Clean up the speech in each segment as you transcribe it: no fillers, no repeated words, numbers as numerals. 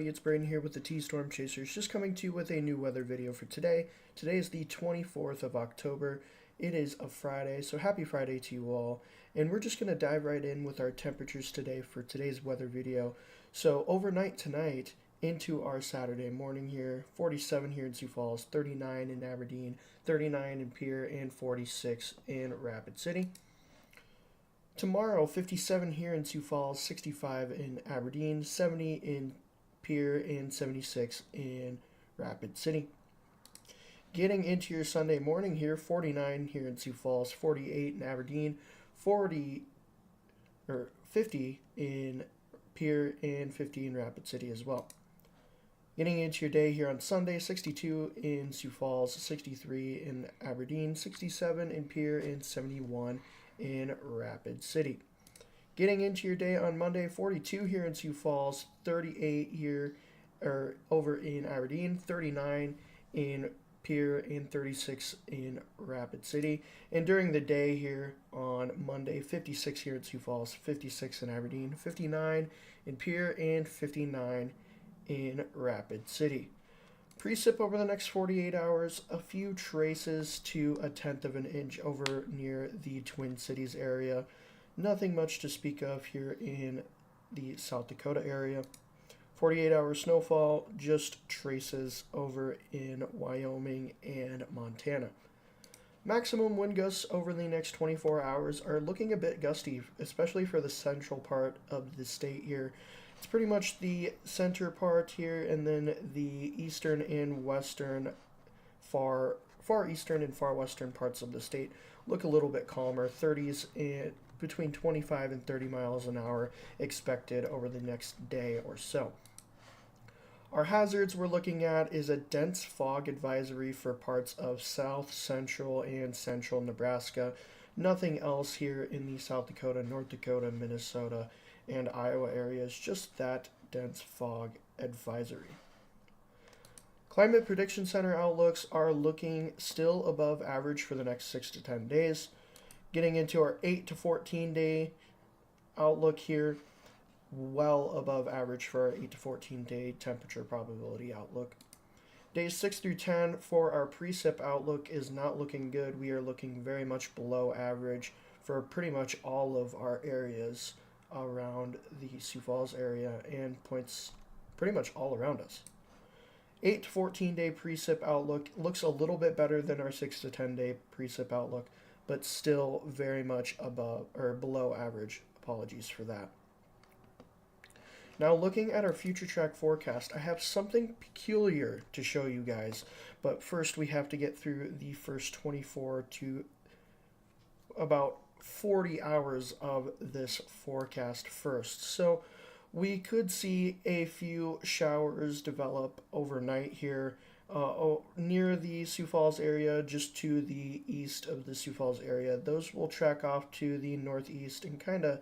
everybody, it's Braden here with the T-Storm Chasers, just coming to you with a new weather video for today. Today is the 24th of October. It is a Friday, so happy Friday to you all. And we're just going to dive right in with our temperatures today for today's weather video. So overnight tonight into our Saturday morning here, 47 here in Sioux Falls, 39 in Aberdeen, 39 in Pierre, and 46 in Rapid City. Tomorrow, 57 here in Sioux Falls, 65 in Aberdeen, 70 in Pierre, and 76 in Rapid City. Getting into your Sunday morning here, 49 here in Sioux Falls, 48 in Aberdeen, 50 in Pierre, and 50 in Rapid City as well. Getting into your day here on Sunday, 62 in Sioux Falls, 63 in Aberdeen, 67 in Pierre, and 71 in Rapid City. Getting into your day on Monday, 42 here in Sioux Falls, 38 here over in Aberdeen, 39 in Pierre, and 36 in Rapid City. And during the day here on Monday, 56 here in Sioux Falls, 56 in Aberdeen, 59 in Pierre, and 59 in Rapid City. Precip over the next 48 hours, a few traces to 1/10 of an inch over near the Twin Cities area. Nothing much to speak of here in the South Dakota area. 48-hour snowfall, just traces over in Wyoming and Montana. Maximum wind gusts over the next 24 hours are looking a bit gusty, especially for the central part of the state here. It's pretty much the center part here, and then the eastern and western, far eastern and far western parts of the state look a little bit calmer. 30s and between 25 and 30 miles an hour expected over the next day or so. Our hazards we're looking at is a dense fog advisory for parts of south, central, and central Nebraska. Nothing else here in the South Dakota, North Dakota, Minnesota, and Iowa areas, just that dense fog advisory. Climate Prediction Center outlooks are looking still above average for the next 6 to 10 days. Getting into our 8 to 14 day outlook here, well above average for our 8 to 14 day temperature probability outlook. Days 6 through 10 for our precip outlook is not looking good. We are looking very much below average for pretty much all of our areas around the Sioux Falls area and points pretty much all around us. 8 to 14 day precip outlook looks a little bit better than our 6 to 10 day precip outlook, but still very much above or below average. Apologies for that. Now looking at our future track forecast, I have something peculiar to show you guys, but first we have to get through the first 24 to about 40 hours of this forecast first. So we could see a few showers develop overnight here near the Sioux Falls area, just to the east of the Sioux Falls area. Those will track off to the northeast and kind of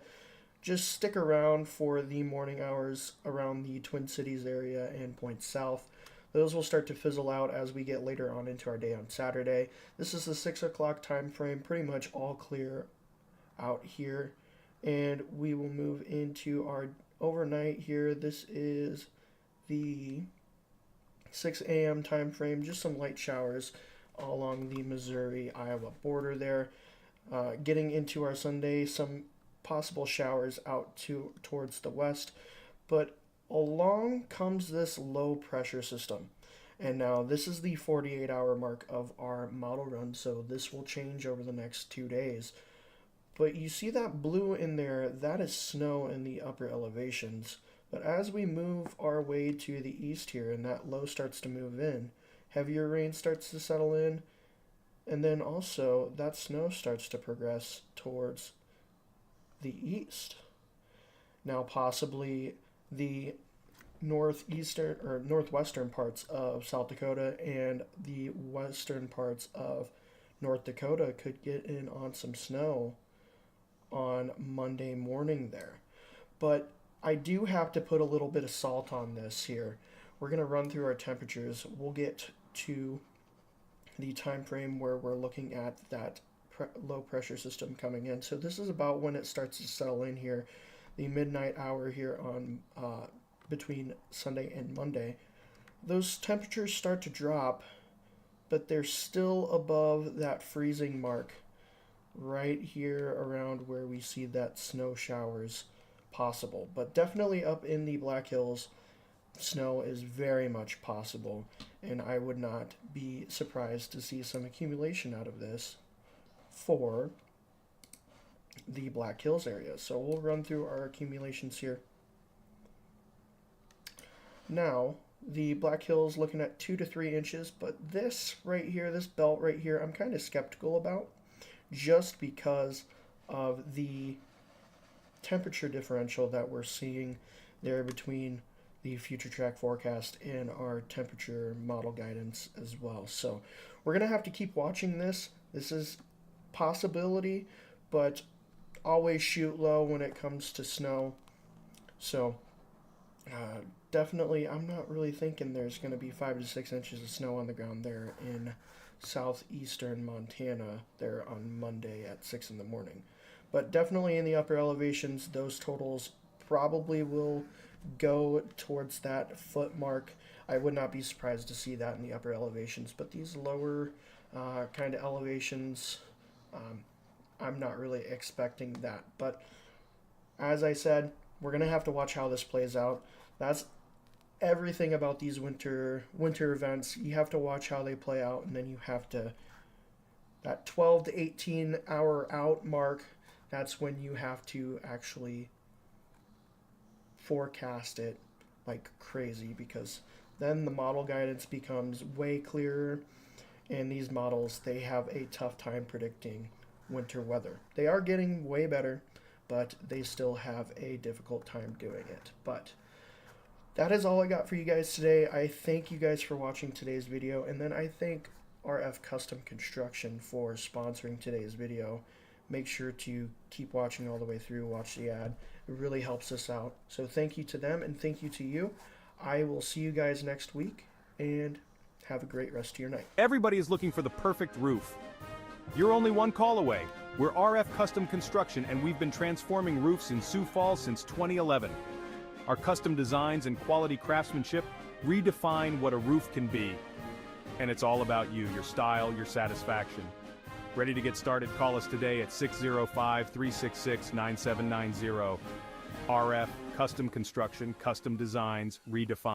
just stick around for the morning hours around the Twin Cities area and point south. Those will start to fizzle out as we get later on into our day on Saturday. This is the 6 o'clock time frame, pretty much all clear out here, and we will move into our overnight here. This is the 6 a.m. time frame, just some light showers along the Missouri-Iowa border there. Getting into our Sunday, some possible showers out towards the west, but along comes this low pressure system. And now this is the 48-hour mark of our model run, so this will change over the next 2 days. But you see that blue in there, that is snow in the upper elevations. But as we move our way to the east here and that low starts to move in, heavier rain starts to settle in, and then also that snow starts to progress towards the east. Now possibly the northeastern or northwestern parts of South Dakota and the western parts of North Dakota could get in on some snow on Monday morning there. But I do have to put a little bit of salt on this here. We're going to run through our temperatures. We'll get to the time frame where we're looking at that low pressure system coming in. So this is about when it starts to settle in here, the midnight hour here on between Sunday and Monday, those temperatures start to drop, but they're still above that freezing mark right here around where we see that snow showers possible. But definitely up in the Black Hills, snow is very much possible, and I would not be surprised to see some accumulation out of this for the Black Hills area. So we'll run through our accumulations here. Now, the Black Hills looking at 2 to 3 inches, but this right here, this belt right here, I'm kind of skeptical about, just because of the temperature differential that we're seeing there between the future track forecast and our temperature model guidance as well. So we're going to have to keep watching this. This is possibility, but always shoot low when it comes to snow. So definitely, I'm not really thinking there's going to be 5 to 6 inches of snow on the ground there in southeastern Montana there on Monday at 6 in the morning. But definitely in the upper elevations, those totals probably will go towards that foot mark. I would not be surprised to see that in the upper elevations, but these lower kind of elevations, I'm not really expecting that. But as I said, we're going to have to watch how this plays out. That's everything about these winter events. You have to watch how they play out, and then you have to, that 12 to 18 hour out mark, that's when you have to actually forecast it like crazy, because then the model guidance becomes way clearer, and these models, they have a tough time predicting winter weather. They are getting way better, but they still have a difficult time doing it. But that is all I got for you guys today. I thank you guys for watching today's video, and then I thank RF Custom Construction for sponsoring today's video. Make sure to keep watching all the way through, watch the ad. It really helps us out. So thank you to them, and thank you to you. I will see you guys next week, and have a great rest of your night. Everybody is looking for the perfect roof. You're only one call away. We're RF Custom Construction, and we've been transforming roofs in Sioux Falls since 2011. Our custom designs and quality craftsmanship redefine what a roof can be. And it's all about you, your style, your satisfaction. Ready to get started? Call us today at 605-366-9790. RF Custom Construction, custom designs, redefined.